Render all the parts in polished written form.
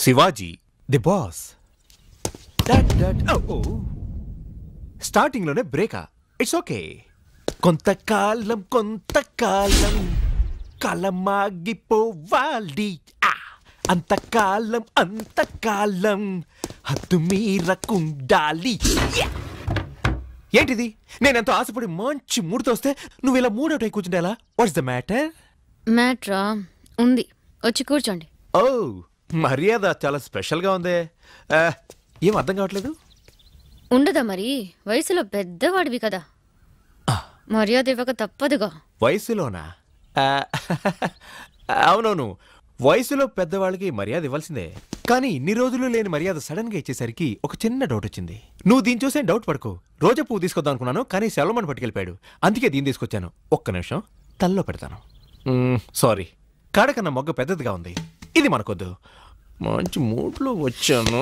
Shivaji the boss. Starting లోనే బ్రేకా. It's okay. కొంతకాలం కలమాగిపోవాలి, అంతకాలం హద్దు మీరకుండాలి. ఏంటిది? నేనెంతో ఆశపడి మంచి మూడుతో వస్తే నువ్వు ఇలా మూడోట కూర్చుంటేలా? What's the matter? మ్యాట్రా ఉంది, వచ్చి కూర్చోండి. ఓ, మర్యాద చాలా స్పెషల్గా ఉంది. ఏం అర్థం కావట్లేదు. ఉండదా మరి? వయసులో పెద్దవాడివి కదా, మర్యాద ఇవ్వక తప్పదుగా. వయసులోనా? అవునవును, వయసులో పెద్దవాళ్ళకి మర్యాద ఇవ్వాల్సిందే. కానీ ఇన్ని రోజులు లేని మర్యాద సడన్ గా ఇచ్చేసరికి ఒక చిన్న డౌట్ వచ్చింది. నువ్వు దీన్ని చూసే డౌట్ పడుకో. రోజా పువ్వు తీసుకొద్దాం అనుకున్నాను, కానీ సెలవుమని పట్టుకెళ్ళిపోయాడు. అందుకే దీన్ని తీసుకొచ్చాను. ఒక్క నిమిషం తల్లో పెడతాను. సారీ, కాడకన్నా మొగ్గ పెద్దదిగా ఉంది. ఇది మనకొద్దు. మంచి మూడ్లో వచ్చాను.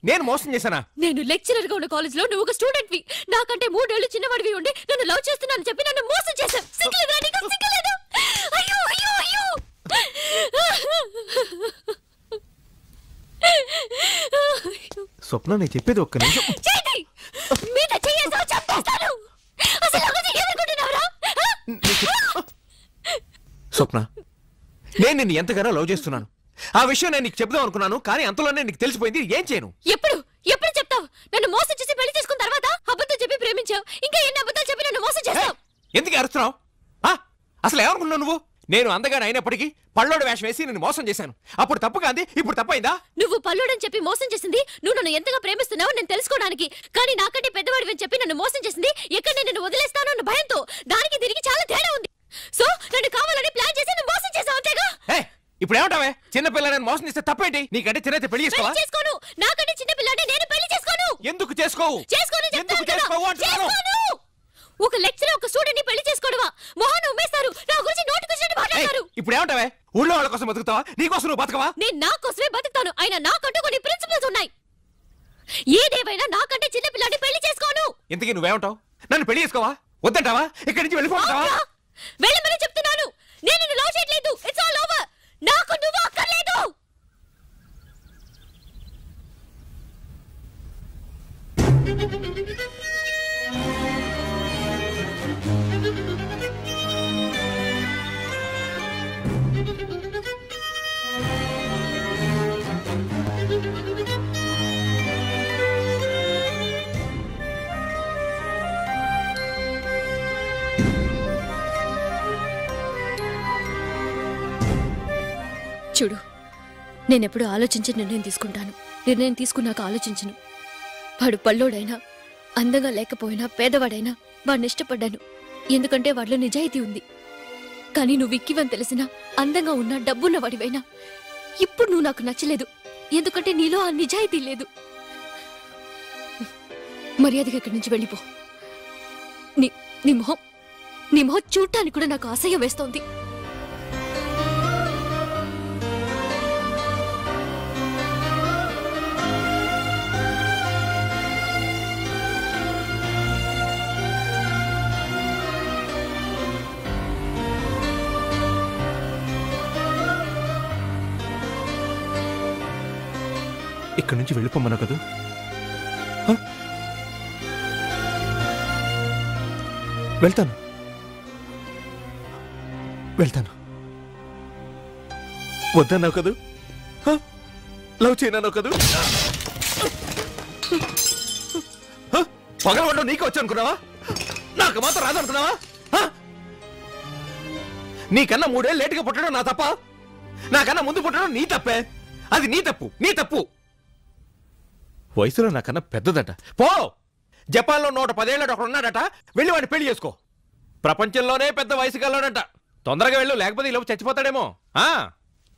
నేను మోసం చేశానా? నేను లెక్చరర్ గా ఉన్న కాలేజ్ లో నువ్వు ఒక స్టూడెంట్ వి, నాకంటే 3 ఏళ్లు చిన్నవాడివి ఉండి నన్ను లవ్ చేస్తున్నాను చెప్పి నన్ను మోసం చేశావు. సిగ్గులేదా నీకు? సిగ్గులేదా? అయ్యో అయ్యో అయ్యో. స్వప్న, నేను చెప్పేది ఒక్క నిమిషం. మీద చెయ్యేసో చంపేస్తాను. అసలు నాకు ఏమనుకుంటున్నావురా? స్వప్న, నేను నిన్ను ఎంతగానో లవ్ చేస్తున్నాను. ఆ విషయం నేను నీకు చెప్దాం అనుకున్నాను, కానీ అంతలోనే నీకు తెలిసిపోయింది. ఏం చేయను? ఎప్పుడు చెప్తావు? నన్ను మోసం చేసి పెళ్లి చేసుకున్న తర్వాత అబద్ధం చెప్పి ప్రేమించావు. ఇంకా ఎన్ని అబద్ధాలు చెప్పి నన్ను మోసం చేస్తావు? ఎందుకు అరుస్తున్నావు? అసలు ఏమనుకున్నావు నువ్వు? నేను అందగానే అయినప్పటికీ పళ్ళోడు వేషం వేసి నేను మోసం చేశాను. అప్పుడు తప్పు కాంది, ఇప్పుడు తప్పైందా? నువ్వు పళ్ళోడని చెప్పి మోసం చేసింది నువ్వు నన్ను ఎంతగా ప్రేమిస్తున్నావు నేను తెలుసుకోవడానికి. కానీ నాకంటే పెద్దవాడివి అని చెప్పి నన్ను మోసం చేసింది ఎక్కడ నేను వదిలేస్తాను అన్న భయంతో. దానికి దీనికి చాలా తేడా ఉంది. సో నన్ను కావాలని ప్లాన్ చేసి నువ్వు మోసం చేసావు, అంతేగా? ఇప్పుడు ఏమంటావే? చిన్నపిల్లని మోసం చేస్తే తప్పేంటి? నీకంటే చిన్నైతే పెళ్లి చేసుకోను. నాకంటే చిన్నపిల్లని నేను పెళ్లి చేసుకోను. ఎందుకు చేసుకోవు? ఒక లెక్చరర్ ఒక స్టూడెంట్ ని పెళ్లి చేసుకోవడమా? మొహాన్ని ఉమ్మేస్తారు, నా గురించి నోటికొచ్చినట్టు మాట్లాడతారు. ఇప్పుడు ఏమంటావే? ఊళ్ళో వాళ్ళ కోసం బతుకుతావా? నీ కోసం నువ్వు బతకవా? నేను నా కోసమే బతుకుతాను. అయినా నాకంటూ కొన్ని ప్రిన్సిపల్స్ ఉన్నాయి. ఏదేమైనా నాకంటే చిన్నపిల్లని పెళ్లి చేసుకోను. ఇంతకీ నువ్వేమంటావు? నన్ను పెళ్లి చేసుకోవా? వద్దంటావా? ఇక్కడి నుంచి వెళ్ళిపోతావా? వెళ్ళమని చెప్తున్నాను. నేను నిన్ను లవ్ చేయట్లేదు. It's all over. నాకు నువ్వు అక్కర్లేదు. చూడు, నేనెప్పుడు ఆలోచించి నిర్ణయం తీసుకుంటాను. నిర్ణయం తీసుకున్నాక ఆలోచించను. వాడు పళ్ళోడైనా, అందంగా లేకపోయినా, పేదవాడైనా వాడిని ఇష్టపడ్డాను. ఎందుకంటే వాడిలో నిజాయితీ ఉంది. కానీ నువ్వు ఇక్కివని తెలిసినా, అందంగా ఉన్నా, డబ్బున్న వాడివైనా ఇప్పుడు నువ్వు నాకు నచ్చలేదు. ఎందుకంటే నీలో ఆ నిజాయితీ లేదు. మర్యాదగా ఇక్కడి నుంచి వెళ్ళిపో. నీ మొహం చూడటానికి కూడా నాకు అసహ్యం వేస్తోంది. ఇక్కడి నుంచి వెళ్ళిపోమన్నా కదా? వెళ్తాను. వద్దన్నావు కదూ? లవ్ చేయనన్నావు కదూ? పగలవడం నీకు వచ్చి అనుకున్నావా? నాకు మాత్రం రాదనుకున్నావా? నీకన్నా 3 ఏళ్ళు లేటుగా పుట్టడం నా తప్ప? నాకన్నా ముందు పుట్టడం నీ తప్పే. అది నీ తప్పు. వయసులో నాకన్నా పెద్దదట. పో, జపాన్లో 110 ఏళ్ళ ఒకడు ఉన్నాడట. వెళ్ళి వాడిని పెళ్లి చేసుకో. ప్రపంచంలోనే పెద్ద వయసు గల్లోడట. తొందరగా వెళ్ళు, లేకపోతే ఈ లోపు చచ్చిపోతాడేమో.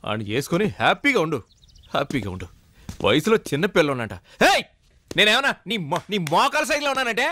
వాడిని చేసుకుని హ్యాపీగా ఉండు. వయసులో చిన్న పిల్ల ఉన్నట. నేనేమన్నా నీ మోకాల సైజులో ఉన్నానంటే